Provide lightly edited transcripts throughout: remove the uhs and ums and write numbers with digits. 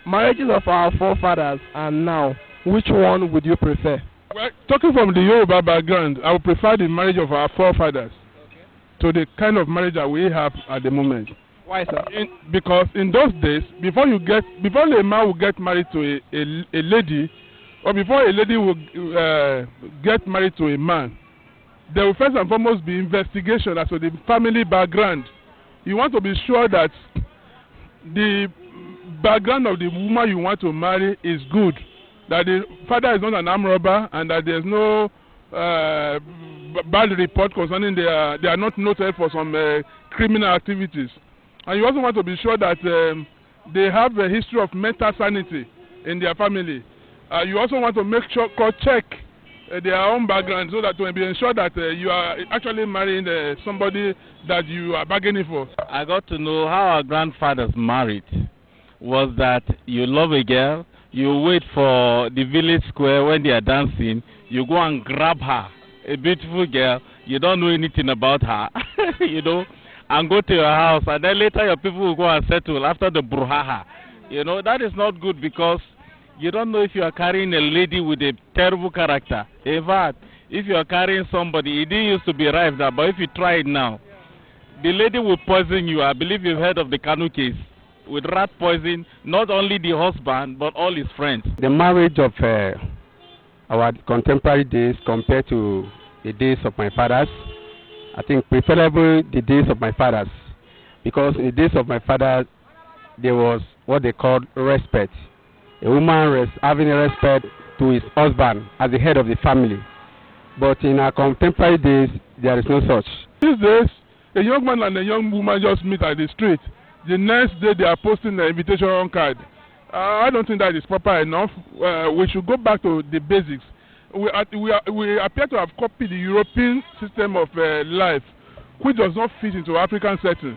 Marriages of our forefathers and now, which one would you prefer? Well, talking from the Yoruba background, I would prefer the marriage of our forefathers to the kind of marriage that we have at the moment. Why, sir? Because in those days, before a man will get married to a lady, or before a lady will get married to a man, there will first and foremost be investigation as to the family background. You want to be sure that the background of the woman you want to marry is good, that the father is not an armed robber, and that there's no bad report concerning they are not noted for some criminal activities. And you also want to be sure that they have a history of mental sanity in their family. You also want to make sure, check their own background, so that to be ensured that you are actually marrying somebody that you are bargaining for. I got to know how our grandfathers married. Was that you love a girl, you wait for the village square when they are dancing, you go and grab her, a beautiful girl, you don't know anything about her, you know, and go to your house, and then later your people will go and settle after the brouhaha. You know, that is not good, because you don't know if you are carrying a lady with a terrible character. In fact, if you are carrying somebody, it didn't used to be rife now, but if you try it now, the lady will poison you. I believe you've heard of the Kanu case. With rat poison, not only the husband, but all his friends. The marriage of our contemporary days compared to the days of my fathers, I think preferably the days of my fathers, because in the days of my fathers, there was what they called respect. A woman having a respect to his husband as the head of the family. But in our contemporary days, there is no such. These days, a young man and a young woman just meet at the street. The next day they are posting the invitation card. I don't think that is proper enough. We should go back to the basics. We appear to have copied the European system of life, which does not fit into African setting.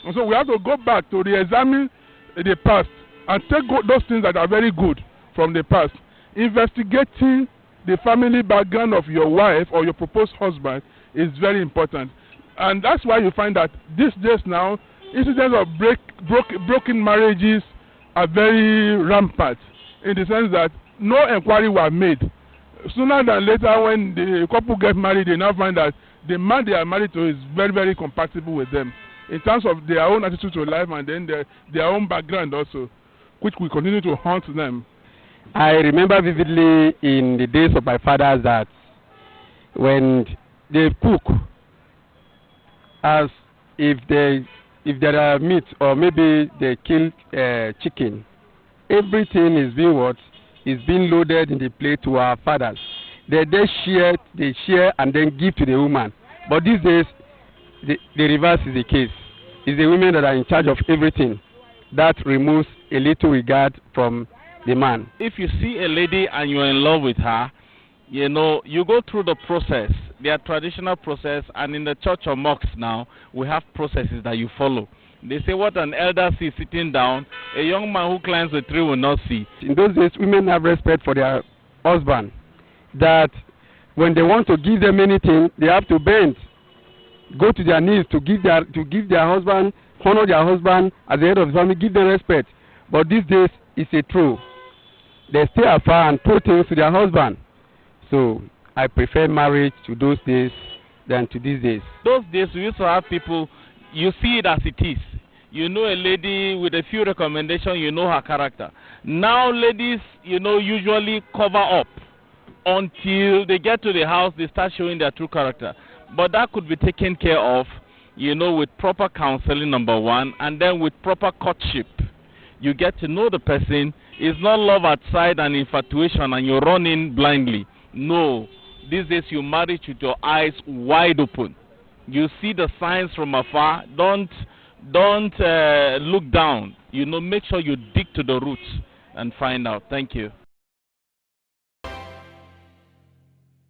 And so we have to go back to re-examine the past and take those things that are very good from the past. Investigating the family background of your wife or your proposed husband is very important. And that's why you find that these days now, incidents of broken marriages are very rampant, in the sense that no inquiry were made. Sooner than later, when the couple get married, they now find that the man they are married to is very, very compatible with them in terms of their own attitude to life, and then their own background also, which will continue to haunt them. I remember vividly in the days of my fathers that when they cook, as if there are meat, or maybe they kill chicken, everything is being loaded in the plate to our fathers. They share and then give to the woman. But these days, the reverse is the case. It's the women that are in charge of everything. That removes a little regard from the man. If you see a lady and you're in love with her, you know, you go through the process, their traditional process, and in the church or mosques now, we have processes that you follow. They say what an elder sees sitting down, a young man who climbs a tree will not see. In those days, women have respect for their husband, that when they want to give them anything, they have to bend, go to their knees to give their husband, honor their husband as the head of the family, give them respect. But these days, it's a true. They stay afar and throw things to their husband. So I prefer marriage to those days than to these days. Those days we used to have people, you see it as it is. You know a lady with a few recommendations, you know her character. Now ladies, you know, usually cover up until they get to the house, they start showing their true character. But that could be taken care of, you know, with proper counseling, number one, and then with proper courtship. You get to know the person. It's not love outside and infatuation and you run in blindly. No, these days you marry with your eyes wide open. You see the signs from afar. Don't look down. You know, make sure you dig to the roots and find out. Thank you.